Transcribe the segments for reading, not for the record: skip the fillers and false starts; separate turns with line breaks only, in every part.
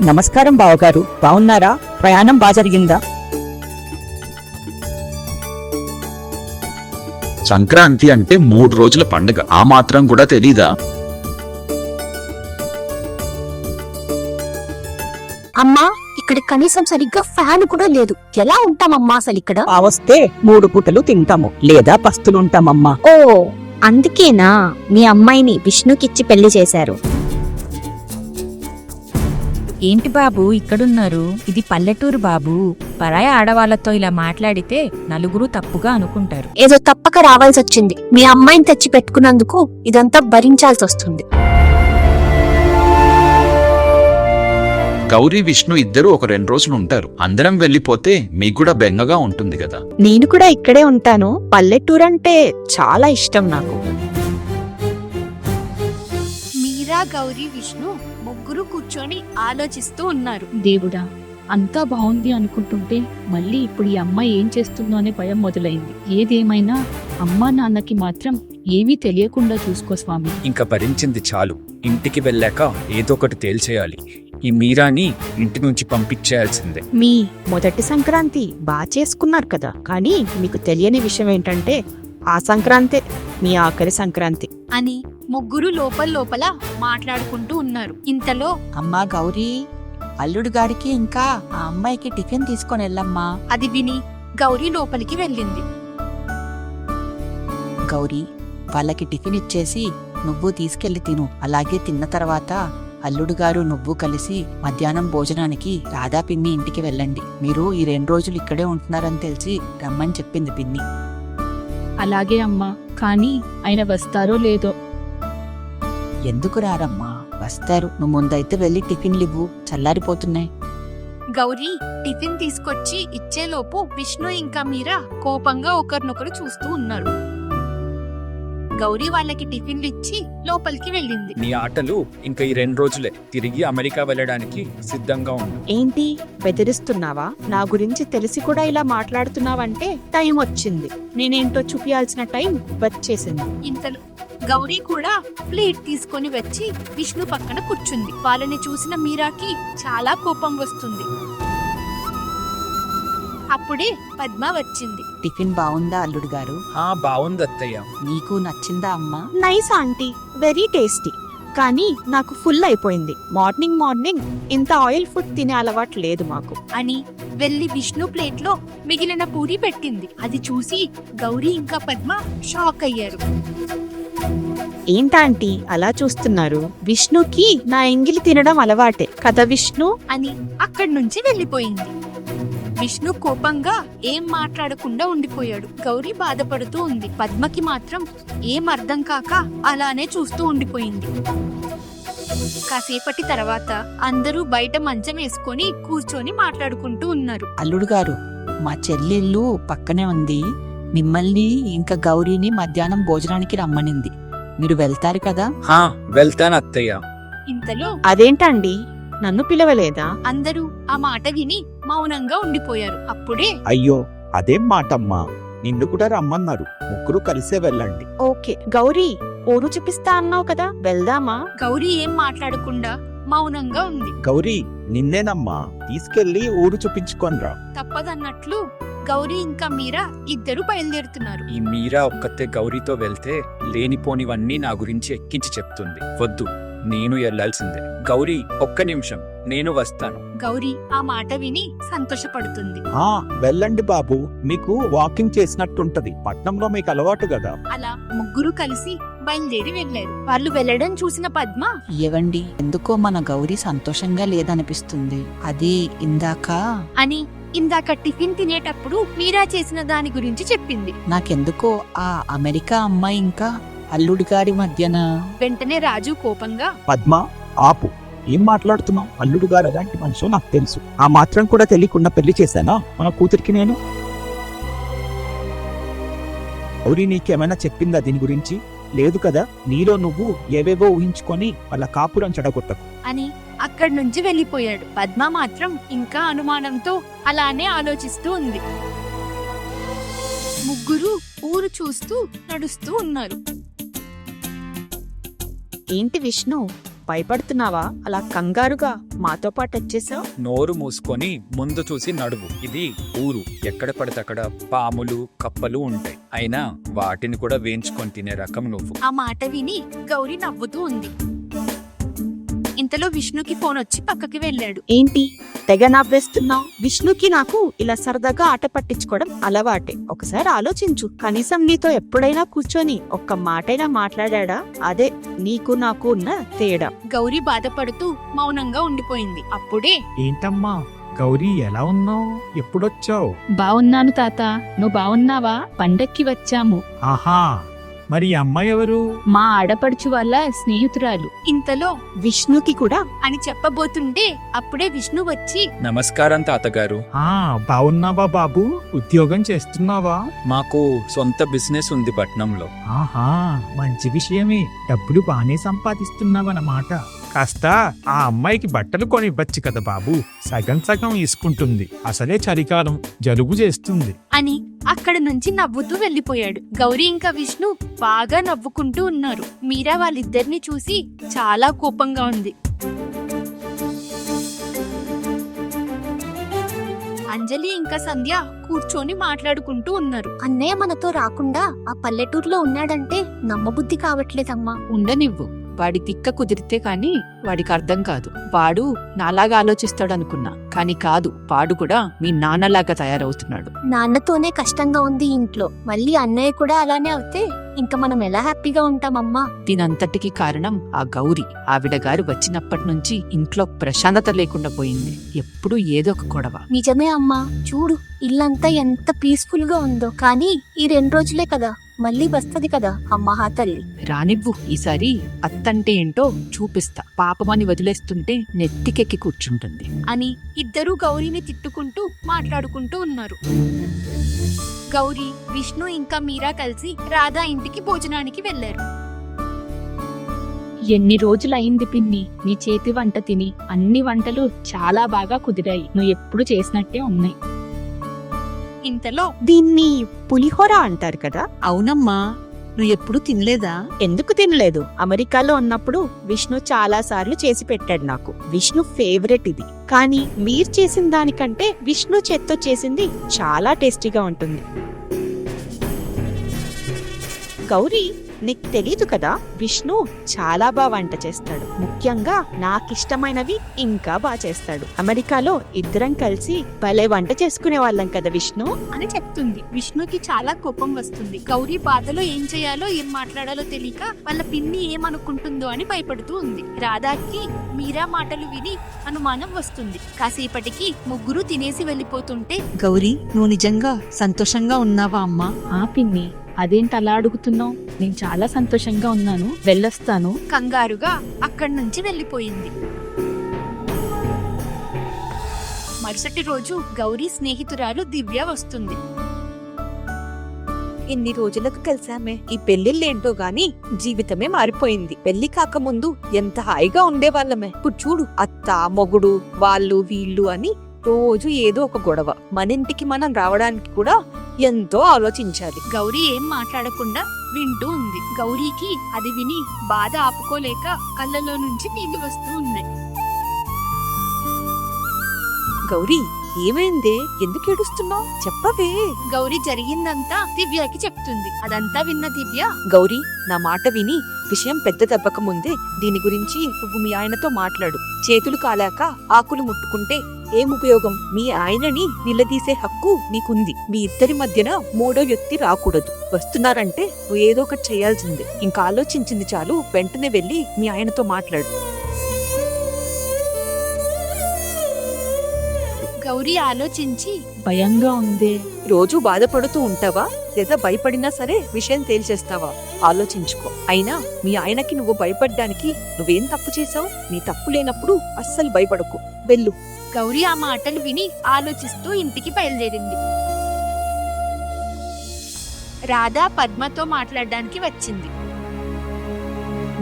నమస్కారం బావగారు, బావున్నారా? ప్రయాణం బాగా జరిగిందా?
సంక్రాంతి అంటే 3 రోజుల పండుగ, ఆ మాత్రం కూడా తెలీదా?
అమ్మా, ఇక్కడ కనీసం సరిగ్గా ఫ్యాన్ కూడా లేదు. ఎలా ఉంటామమ్మా అసలు ఇక్కడ?
వస్తే 3 పూటలు తింటాము, లేదా పస్తులుంటామమ్మా.
ఓ, అందుకేనా మీ అమ్మాయిని విష్ణుకిచ్చి పెళ్లి చేశారు?
ఏంటి బాబు ఇక్కడున్నారు? ఇది పల్లెటూరు బాబు. పరాయ ఆడవాళ్లతో ఇలా మాట్లాడితే నలుగురు తప్పుగా అనుకుంటారు.
ఏదో తప్పక రావాల్సి వచ్చింది. మీ అమ్మాయిని తెచ్చి పెట్టుకున్నందుకు ఇదంతా భరించాల్సి వస్తుంది.
గౌరీ విష్ణు ఇద్దరు ఒక 2 రోజులు ఉంటారు. అందరం వెళ్ళిపోతే మీకు కూడా బెంగగా ఉంటుంది కదా.
నేను కూడా ఇక్కడే ఉంటాను. పల్లెటూరంటే చాలా ఇష్టం నాకు.
మీరా, గౌరీ, విష్ణు ముగ్గురు కూర్చొని ఆలోచిస్తూ ఉన్నారు.
దేవుడా, అంతా బాగుంది అనుకుంటుంటే మళ్ళీ ఇప్పుడు ఈ అమ్మాయి ఏం చేస్తుందో అనే భయం మొదలైంది. ఏదేమైనా అమ్మా నాన్నకి మాత్రం ఏమీ తెలియకుండా చూసుకో స్వామి.
ఇంకా భరించింది చాలు. ఇంటికి వెళ్ళాక ఏదో ఒకటి తేల్చేయాలి. ఈ మీరాని ఇంటి నుంచి పంపించేయాల్సిందే.
మీ మొదటి సంక్రాంతి బాగా చేసుకున్నారు కదా, కానీ మీకు తెలియని విషయం ఏంటంటే ఆ సంక్రాంతే మీ ఆఖరి సంక్రాంతి
అని ముగ్గురు లోపల మాట్లాడుకుంటూ ఉన్నారు. ఇంతలో
అమ్మా గౌరీ, అల్లుడు గారికి ఇంకా ఆ అమ్మాయికి టిఫిన్ తీసుకొని వెళ్ళమ్మా.
అది విని గౌరీ లోపలికి వెళ్ళింది.
గౌరీ, వాళ్ళకి టిఫిన్ ఇచ్చేసి నువ్వు తీసుకెళ్లి తిను. అలాగే తిన్న తర్వాత అల్లుడు గారు నువ్వు కలిసి మధ్యాహ్నం భోజనానికి రాధా పిన్ని ఇంటికి వెళ్ళండి. మీరు ఈ 2 రోజులు ఇక్కడే ఉంటున్నారని తెలిసి రమ్మని చెప్పింది పిన్ని.
అలాగే అమ్మా, కానీ ఆయన వస్తారో లేదో.
ఎందుకు రారమ్మా? వస్తారు. నువ్వు ముందైతే వెళ్ళి టిఫిన్లు ఇవ్వు, చల్లారిపోతున్నాయి.
గౌరీ టిఫిన్ తీసుకొచ్చి ఇచ్చేలోపు విష్ణు ఇంకా మీరా కోపంగా ఒకరినొకరు చూస్తూ ఉన్నారు. గౌరీ వాళ్ళకి టిఫిన్లు ఇచ్చి లోపలికి వెళ్ళింది.
నీ ఆటలు ఇంకా ఈ 2 రోజులే. తిరిగి అమెరికా వెళ్ళడానికి సిద్ధంగా ఉంది.
ఏంటి బెదిరిస్తున్నావా? నా గురించి తెలిసి కూడా ఇలా మాట్లాడుతున్నావంటే టైం వచ్చింది. నేనేంటో చూపించాల్సిన టైం వచ్చేసింది.
ఇంతలో గౌరీ కూడా ప్లేట్ తీసుకొని వచ్చి విష్ణు పక్కన కూర్చుంది. వాళ్ళని చూసిన మీరాకి చాలా కోపం వస్తుంది. అప్పుడే పద్మ వచ్చింది.
టిఫిన్ బాగుందా అల్లుడు గారు?
బాగుంది అత్తయ్య.
నీకు నచ్చిందా అమ్మా?
Nice aunty, very tasty. కానీ నాకు ఫుల్ అయిపోయింది. మార్నింగ్ ఇంత ఆయిల్ ఫుడ్ తినే అలవాటు లేదు మాకు
అని వెళ్లి విష్ణు ప్లేట్ లో మిగిలిన పూరి పెట్టింది. అది చూసి గౌరీ ఇంకా పద్మ షాక్ అయ్యారు.
ఏంటాంటీ అలా చూస్తున్నారు? విష్ణుకి నా ఎంగిలి తినడం అలవాటే కదా విష్ణు
అని అక్కడి నుంచి వెళ్లిపోయింది. విష్ణు కోపంగా ఏం మాట్లాడకుండా ఉండిపోయాడు. గౌరీ బాధపడుతూ ఉంది. పద్మకి మాత్రం ఏం అర్థం కాక అలానే చూస్తూ ఉండిపోయింది. కాసేపటి తర్వాత అందరూ బయట మంచం వేసుకొని కూర్చొని మాట్లాడుకుంటూ ఉన్నారు.
అల్లుడు గారు, మా చెల్లెళ్ళు పక్కనే ఉంది. మిమ్మల్ని ఇంకా గౌరీని మధ్యాహ్నం భోజనానికి రమ్మనింది. మీరు వెళ్తారు కదా?
వెళ్తాను అత్తయ్య.
ఇంతలో
అదేంటండి, నన్ను పిలవలేదా?
అందరూ ఆ మాట విని మౌనంగా ఉండిపోయారు. అప్పుడే
అయ్యో, అదేం మాటమ్మా, నిన్ను కూడా రమ్మన్నారు. ముగ్గురు కలిసే వెళ్ళండి.
ఓకే గౌరీ, ఊరు చూపిస్తా అన్నావు కదా, వెళ్దామా?
గౌరీ ఏం మాట్లాడకుండా మౌనంగా ఉంది.
గౌరీ, నిన్నేనమ్మా, తీసుకెళ్లి ఊరు చూపించుకోనరా.
తప్పదన్నట్లు గౌరీ ఇంకా మీరా ఇద్దరు బయలుదేరుతున్నారు.
ఈ మీరా ఒక్కతే గౌరీతో వెళ్తే లేనిపోనివన్నీ నా గురించి ఎక్కించి చెప్తుంది. వద్దు, నేను వెళ్ళాల్సిందే. గౌరీ, ఒక్క నిమిషం, నేను వస్తాను.
గౌరీ ఆ మాట విని సంతోషపడుతుంది.
వెళ్ళండి బాబు, మీకు వాకింగ్ చేసినట్టుంటది. పట్నంలో మీకు అలవాటు కదా.
అలా ముగ్గురు కలిసి బయలుదేరి వెళ్లారు. వాళ్ళు వెళ్లడం చూసిన పద్మ,
ఏవండి, ఎందుకో మన గౌరీ సంతోషంగా లేదనిపిస్తుంది. అది
ఇందాక టిఫిన్ తినేటప్పుడు మీరా చేసిన దాని గురించి చెప్పింది.
నాకెందుకో ఆ అమెరికా అమ్మాయి ఇంకా అల్లుడి గారి మధ్యన.
వెంటనే రాజు కోపంగా,
పద్మ, ఆపు. ఏం మాట్లాడుతున్నావు? అల్లుడు గారు ఎలాంటి మనిషో నాకు తెలుసు. ఆ మాత్రం కూడా తెలియకుండా పెళ్లి చేశానా మన కూతురికి నేను? గౌరీ నీకేమైనా చెప్పిందా దీని గురించి? లేదు కదా. నీలో నువ్వు ఏవేవో ఊహించుకొని వాళ్ళ కాపురం చెడగొట్టకు
అని అక్కడి నుంచి వెళ్లిపోయాడు. పద్మ మాత్రం ఇంకా అనుమానంతో అలానే ఆలోచిస్తూ ఉంది. ముగ్గురు ఊరు చూస్తూ నడుస్తూ ఉన్నారు.
ఏంటి విష్ణు, భయపడుతున్నావా? అలా కంగారుగా మాతో పాటు వచ్చేసావు.
నోరు మూసుకొని ముందు చూసి నడువు. ఇది ఊరు, ఎక్కడ పడితే అక్కడ పాములు కప్పలు ఉంటాయి, అయినా వాటిని కూడా వేయించుకొని తినే రకం నువ్వు.
ఆ మాట విని గౌరీ నవ్వుతూ ఉంది. ఇంతలో విష్ణుకి ఫోన్ వచ్చి పక్కకి వెళ్ళాడు.
ఏంటి తెగ నవ్వేస్తున్నావు? విష్ణుకి నాకు ఇలా సరదాగా ఆట పట్టించుకోవడం అలవాటే. ఒకసారి ఆలోచించు, కనీసం నీతో ఎప్పుడైనా కూర్చొని ఒక్క మాటైనా మాట్లాడా? అదే నీకు నాకు ఉన్న తేడా.
గౌరీ బాధపడుతూ మౌనంగా ఉండిపోయింది. అప్పుడే
ఏంటమ్మా గౌరీ, ఎలా ఉన్నావు? ఎప్పుడొచ్చావు?
బావున్నాను తాత, నువ్వు బావున్నావా? పండక్కి వచ్చాము.
ఆహా, మరి ఈ అమ్మాయి ఎవరు?
మా ఆడపడుచు వాళ్ళ స్నేహితురాలు.
ఇంతలో
విష్ణుకి కూడా
అని చెప్పబోతుంటే అప్పుడే విష్ణు వచ్చి,
నమస్కారం తాతగారు.
బావున్నావా బాబు? ఉద్యోగం చేస్తున్నావా?
మాకు సొంత బిజినెస్ ఉంది పట్నంలో.
ఆహా, మంచి విషయమే. డబ్బులు బానే సంపాదిస్తున్నావన్నమాట. కాస్త ఆ అమ్మాయికి బట్టలు కొనివ్వచ్చు కదా బాబు. సగం సగం తీసుకుంటుంది. అసలే చలికాలం, జలుబు చేస్తుంది.
అని అక్కడ నుంచి నవ్వుతూ వెళ్ళిపోయాడు. గౌరీ ఇంకా విష్ణు బాగా నవ్వుకుంటూ ఉన్నారు. మీరా వాళ్ళిద్దరిని చూసి చాలా కోపంగా ఉంది. అంజలి ఇంకా సంధ్య కూర్చొని మాట్లాడుకుంటూ ఉన్నారు.
అన్నయ్య మనతో రాకుండా ఆ పల్లెటూరులో ఉన్నాడంటే నమ్మబుద్ధి కావట్లేదమ్మా.
ఉండనివ్వు. వాడి తిక్క కుదిరితే కాని వాడికి అర్థం కాదు. వాడు నాలాగా ఆలోచిస్తాడు అనుకున్నా, కాని కాదు. వాడు కూడా మీ నాన్నలాగా తయారవుతున్నాడు.
నాన్నతోనే కష్టంగా ఉంది ఇంట్లో, మళ్ళీ అన్నయ్య కూడా అలానే అవుతే ఇంకా మనం ఎలా హ్యాపీగా ఉంటామమ్మా?
దీనంతటికి కారణం ఆ గౌరి. ఆవిడ గారు వచ్చినప్పటి నుంచి ఇంట్లో ప్రశాంతత లేకుండా పోయింది. ఎప్పుడూ ఏదో ఒక గొడవ.
నిజమే అమ్మా, చూడు ఇల్లంతా ఎంత పీస్ఫుల్ గా ఉందో. కానీ ఈ 2 రోజులే కదా, మళ్ళీ వస్తది కదా అమ్మా తల్లి.
రానివ్వు. ఈసారి అత్తంటే ఏంటో చూపిస్తా. పాపమని వదిలేస్తుంటే నెత్తికెక్కి కూర్చుంటుంది
అని ఇద్దరూ గౌరీని తిట్టుకుంటూ మాట్లాడుకుంటూ ఉన్నారు. గౌరీ, విష్ణు ఇంకా మీరా కలిసి రాధా ఇంటికి భోజనానికి వెళ్లారు.
ఎన్ని రోజులైంది పిన్ని నీ చేతి వంట తిని. అన్ని వంటలు చాలా బాగా కుదిరాయి. నువ్వు ఎప్పుడు చేసినట్టే ఉన్నాయి.
ఇంతలో
దీన్ని పులిహోర అంటారు కదా?
అవునమ్మా, నువ్వు ఎప్పుడు తినలేదా?
ఎందుకు తినలేదు? అమెరికాలో ఉన్నప్పుడు విష్ణు చాలా సార్లు చేసి పెట్టాడు నాకు. విష్ణు ఫేవరెట్ ఇది. కానీ మీరు చేసిన దానికంటే విష్ణు చేత్తో చేసింది చాలా టేస్టీగా ఉంటుంది. గౌరీ, నీకు తెలీదు కదా, విష్ణు చాలా బాగా వంట చేస్తాడు. ముఖ్యంగా నాకిష్టమైనవి ఇంకా బాగా చేస్తాడు. అమెరికాలో ఇద్దరం కలిసి భలే వంట చేసుకునే వాళ్ళం కదా విష్ణు
అని చెప్తుంది. విష్ణుకి చాలా కోపం వస్తుంది. గౌరీ బాధలో ఏం చేయాలో ఏం మాట్లాడాలో తెలియక వాళ్ళ పిన్ని ఏమనుకుంటుందో అని భయపడుతూ ఉంది. రాధాకి మీరా మాటలు విని అనుమానం వస్తుంది. కాసేపటికి ముగ్గురు తినేసి వెళ్ళిపోతుంటే,
గౌరీ, నువ్వు నిజంగా సంతోషంగా ఉన్నావా అమ్మా?
ఆ పిన్ని, అదేంటి అలా అడుగుతున్నావు? నేను చాలా సంతోషంగా ఉన్నాను, వెళ్ళొస్తాను.
కంగారుగా అక్కడి నుంచి వెళ్ళిపోయింది. మరుసటి రోజు గౌరీ స్నేహితురాలు దివ్య వస్తుంది.
ఇన్ని రోజులకు కలిసామే. ఈ పెళ్లిళ్ళేంటో గాని జీవితమే మారిపోయింది. పెళ్లి కాకముందు ఎంత హాయిగా ఉండేవాళ్ళమే. ఇప్పుడు చూడు, అత్త మొగుడు వాళ్ళు వీళ్ళు అని రోజు ఏదో ఒక గొడవ. మన ఇంటికి మనం రావడానికి కూడా ఎంతో ఆలోచించాలి.
గౌరీ ఏం మాట్లాడకుండా వింటూ ఉంది. గౌరీకి అది విని బాధ ఆపుకోలేక కళ్ళలో నుంచి నీళ్లు వస్తూ ఉన్నాయి.
గౌరీ, ఏమైందే? ఎందుకు ఏడుస్తున్నావు? చెప్పవే.
గౌరీ జరిగిందంతా దివ్యకి చెప్తుంది. అదంతా విన్న దివ్య,
గౌరీ, నా మాట విని విషయం పెద్ద దెబ్బక ముందే దీని గురించి నువ్వు మీ ఆయనతో మాట్లాడు. చేతులు కాలాక ఆకులు ముట్టుకుంటే ఏం ఉపయోగం? మీ ఆయనని నిలదీసే హక్కు నీకుంది. మీ ఇద్దరి మధ్యన మూడో వ్యక్తి రాకూడదు. వస్తున్నారంటే నువ్వు ఏదో ఒకటి చేయాల్సిందే. ఇంకా ఆలోచించింది చాలు, వెంటనే వెళ్ళి మీ ఆయనతో మాట్లాడు.
గౌరీ ఆలోచించి,
భయంగా ఉందే.
రోజు బాధపడుతూ ఉంటావా, లేదా భయపడినా సరే విషయం తేల్చేస్తావా? ఆలోచించుకో. అయినా మీ ఆయనకి నువ్వు భయపడ్డానికి నువ్వేం తప్పు చేశావు? నీ తప్పు లేనప్పుడు అస్సలు భయపడకు. వెళ్ళు.
గౌరీ ఆ మాటలు విని ఆలోచిస్తూ ఇంటికి బయలుదేరింది. రాధా పద్మతో మాట్లాడడానికి వచ్చింది.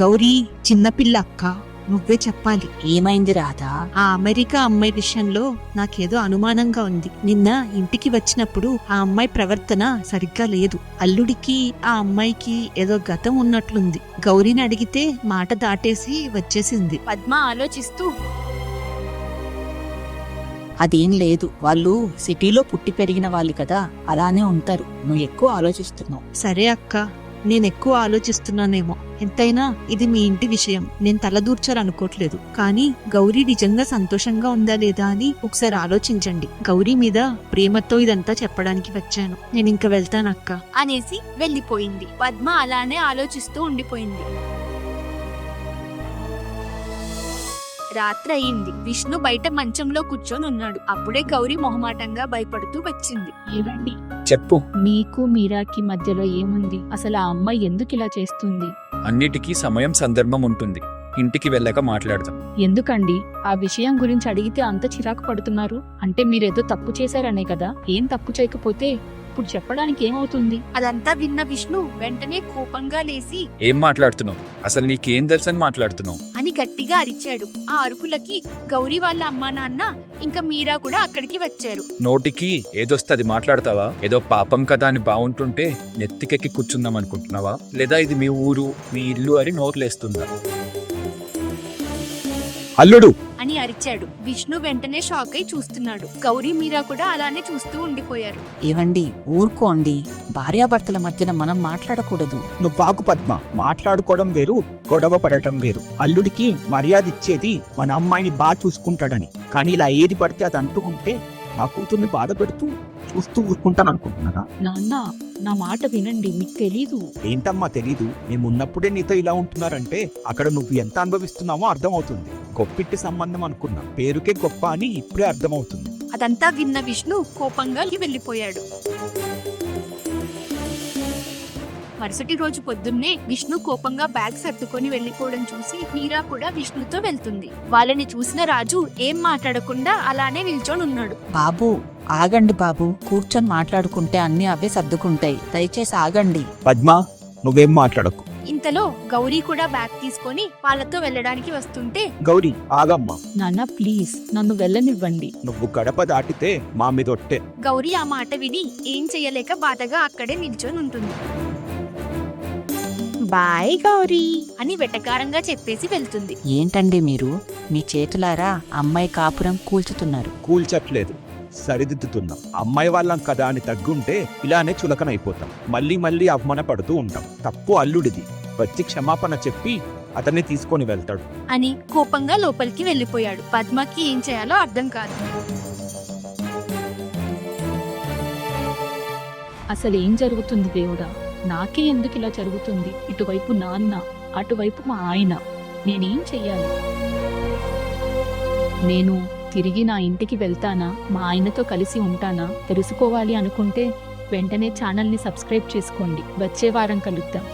గౌరీ, చిన్నపిల్ల అక్క,
నువ్వే చెప్పాలి.
ఏమైంది రాధా?
ఆ అమెరికా అమ్మాయి విషయంలో నాకేదో అనుమానంగా ఉంది. నిన్న ఇంటికి వచ్చినప్పుడు ఆ అమ్మాయి ప్రవర్తన సరిగ్గా లేదు. అల్లుడికి ఆ అమ్మాయికి ఏదో గతం ఉన్నట్లుంది. గౌరీని అడిగితే మాట దాటేసి వచ్చేసింది.
పద్మ ఆలోచిస్తూ
అదేం లేదు, వాళ్ళు సిటీలో పుట్టి పెరిగిన వాళ్ళు కదా, అలానే ఉంటారు. నువ్వు ఎక్కువ ఆలోచిస్తున్నావు.
సరే అక్క, నేనెక్కువ ఆలోచిస్తున్నానేమో. ఎంతైనా ఇది మీ ఇంటి విషయం, నేను తలదూర్చాలనుకోవట్లేదు. కానీ గౌరీ నిజంగా సంతోషంగా ఉందా లేదా అని ఒకసారి ఆలోచించండి. గౌరీ మీద ప్రేమతో ఇదంతా చెప్పడానికి వచ్చాను. నేను ఇంక వెళ్తానక్క
అనేసి వెళ్ళిపోయింది. పద్మ అలానే ఆలోచిస్తూ ఉండిపోయింది. రాత్రి అయింది. విష్ణు బయట మంచంలో కూర్చొని ఉన్నాడు. అప్పుడే గౌరీ మొహమాటంగా భయపడుతూ వచ్చింది.
ఏవండి,
చెప్పు.
మీకు మీరాకి మధ్యలో ఏముంది? అసలు ఆ అమ్మాయి ఎందుకు ఇలా చేస్తుంది?
అన్నిటికీ సమయం సందర్భం ఉంటుంది. ఇంటికి వెళ్ళాక మాట్లాడదాం.
ఎందుకండి ఆ విషయం గురించి అడిగితే అంత చిరాకు పడుతున్నారు? అంటే మీరేదో తప్పు చేశారనే కదా? ఏం తప్పు చేయకపోతే ఇప్పుడు చెప్పడానికి ఏమవుతుంది?
అదంతా విన్న విష్ణు వెంటనే కోపంగా లేచి
ఏం మాట్లాడుతున్నావు? అసలు నీకేం తెలుసని మాట్లాడుతున్నావు?
అని గట్టిగా అరిచాడు. ఆ అరుపులకి గౌరీ వాళ్ళ అమ్మా నాన్న ఇంకా మీరా కూడా అక్కడికి వచ్చారు.
నోటికి ఏదొస్తుంది మాట్లాడతావా? ఏదో పాపం కదా అని బాగుంటుంటే నెత్తికెక్కి కూర్చుందాం అనుకుంటున్నావా? లేదా ఇది మీ ఊరు, మీ ఇల్లు అని నోట్లేస్తుందా?
అల్లుడు
అని అరిచాడు. విష్ణు వెంటనే షాక్ అయి చూస్తున్నాడు. గౌరీ మీరా కూడా అలానే చూస్తూ ఉండిపోయారు.
ఏవండి, ఊరుకోండి. భార్యాభర్తల మధ్యన మనం మాట్లాడకూడదు.
నువ్వు బాగు పద్మ. మాట్లాడుకోవడం వేరు, గొడవ పడటం వేరు. అల్లుడికి మర్యాద ఇచ్చేది మన అమ్మాయిని బాగా చూసుకుంటాడని. కానీ ఇలా ఏది పడితే అది అంటూ ఉంటే నా కూతుర్ని బాధ పెడుతూ చూస్తూ ఊరుకుంటాను అనుకుంటున్నారా?
నాన్న, నా మాట వినండి. మీకు తెలీదు.
ఏంటమ్మా తెలీదు? మేమున్నప్పుడే నీతో ఇలా ఉంటున్నారంటే అక్కడ నువ్వు ఎంత అనుభవిస్తున్నావో అర్థమవుతుంది. గొప్పిట్టి సంబంధం అనుకున్నా, పేరుకే గొప్ప అని ఇప్పుడే అర్థమవుతుంది.
అదంతా విన్న విష్ణు కోపంగా వెళ్ళిపోయాడు. మరుసటి రోజు పొద్దున్నే విష్ణు కోపంగా బ్యాగ్ సర్దుకొని వెళ్లిపోవడం చూసి మీరా కూడా విష్ణుతో వెళ్తుంది. వాళ్ళని చూసిన రాజు ఏం మాట్లాడకుండా అలానే నిల్చొని ఉన్నాడు.
బాబు, ఆగండి బాబు. కూర్చొని మాట్లాడుకుంటే అన్ని అవే సర్దుకుంటాయి. దయచేసి ఆగండి.
పద్మ, నువ్వేం మాట్లాడకు.
ఇంతలో గౌరీ కూడా బ్యాగ్ తీసుకొని వాళ్ళతో వెళ్ళడానికి వస్తుంటే
గౌరీ, ఆగమ్మా.
నాన్న ప్లీజ్, నన్ను వెళ్ళనివ్వండి.
నువ్వు గడప దాటితే మా మీద ఒట్టే.
గౌరీ ఆ మాట విని ఏం చెయ్యలేక బాధగా అక్కడే నిల్చొని ఉంటుంది.
బాయ్ గౌరీ
అని వెటకారంగా చెప్పేసి వెళ్తుంది.
ఏంటండి మీరు? మీ చేతులారా అమ్మాయి కాపురం కూల్చుతున్నారు.
కూల్చట్లేదు, సరిదిద్దుతున్నాం. అమ్మాయి వాళ్ళం కదా అని తగ్గుంటే ఇలానే చులకనైపోతాం. మళ్ళీ మళ్ళీ అవమాన పడుతూ ఉంటాం. తప్పు అల్లుడిది. వచ్చి క్షమాపణ చెప్పి అతన్ని తీసుకొని వెళ్తాడు
అని కోపంగా లోపలికి వెళ్ళిపోయాడు. పద్మకి ఏం చేయాలో అర్థం కాదు.
అసలు ఏం జరుగుతుంది దేవుడా? నాకే ఎందుకు ఇలా జరుగుతుంది? ఇటువైపు నాన్న, అటువైపు మా ఆయన. నేనేం చెయ్యాలి? నేను తిరిగి నా ఇంటికి వెళ్తానా, మా ఆయనతో కలిసి ఉంటానా? తెలుసుకోవాలి అనుకుంటే వెంటనే ఛానల్ని సబ్స్క్రైబ్ చేసుకోండి. వచ్చే వారం కలుద్దాం.